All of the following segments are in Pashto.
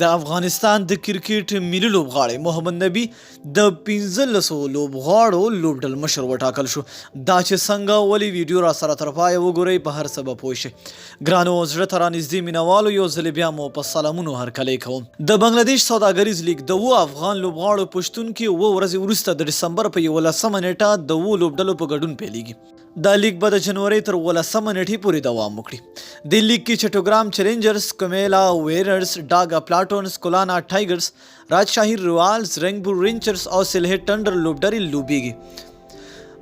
د افغانستان د کرکټ ملي لوبغاړی محمد نبي د 15 لوبغاړو لوبډل مشر وټاکل شو. دا چې څنګه ولې ویډیو را سره تر پایه وګورئ په هر سبب پوه شئ. ګرانو زړه ته رانږدې مینوالو یو ځل بیا مو په سلامونو هرکلی کوم. د بنګلادیش سوداګریز لیګ د 7 افغان لوبغاړو په شتون کې 7 ورځې وروسته د ډسمبر په 11مه نیټه د 7 لوبډلو په ګډون پیلیږي. دا لیګ به د جنوري تر 18مه نیټې پورې دوام وکړي. د لیګ کې چټوګرام چیلنجرز، کومیلا ویررز، ډاګا پلاټونز، کولانا ټایګرز، راجشاهي رویالز، رنګپور رینجرز او سلهټ ټنډر لوبډلې لوبیږي.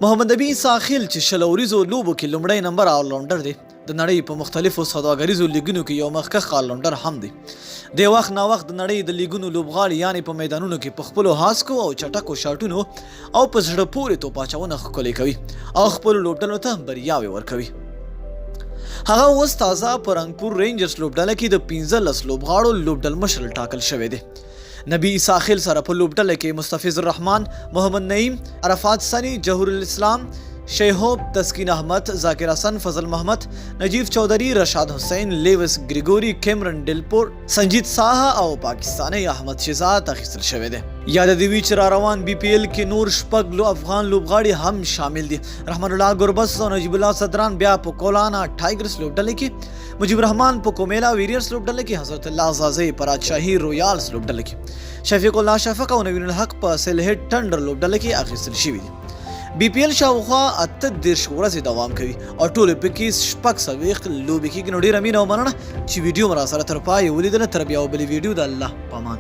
محمد نبي ساحل چې شلوریزو لوبو کې لومړی نمبر آلراونډر دی، د نړۍ په مختلفو سوداګریزو لیګونو کې یو مخکښ آلراونډر هم دی. د وخت نا وخت د نړۍ د لیګونو لوبغاړي یعنې په میدانونو کې په خپلو هاسکو او چټکو شاټونو او په زړه پورې توپ اچونه ښکلې کوي او خپلو لوبډلو ته بریاوې ورکوي. هغه اوس تازه په رنګپور رینجرز لوبډله کې د 15 لوبغاړو لوبډل مشر ټاکل شوی دی. نبی ساحل سره په لوبډله کې مستفیض الرحمن، محمد نعیم، عرفات سنی، جوهر الاسلام، شیهوب، تسکین احمد، ذاکر حسن، فضل محمد، نجیب چودھری، رشاد حسین، لیوس گریګوري، کیمرن ډیلپور، سنجید ساها او پاکستانی احمد شهزاد اخیستل شوی دی. یاد دی وی چې را روان بي پي ایل کې نور شپږ افغان لوبغاړي هم شامل دي. رحمان الله ګربز او نجیب الله صدران بیا په کولانا ټایګرز لوبډله کې، مجيب الرحمن په کومیلا ویریرز لوبډله کې، حضرت الله عزازي په راجشاهي رویالز لوبډله کې، شفیق الله شفق او نوین الحق په سلهټ ټنډر لوبډله کې اخیستل شوی دي. بي پي ایل شاوخوا 38 ورځې دوام کوي او ټول پکې شپږ څلوېښت لوبې کېږي. نو ډېره مینه او مننه چې ویډیو مو را سره تر پایه ولیدله. تر بیا بلې ویډیو د الله په امان.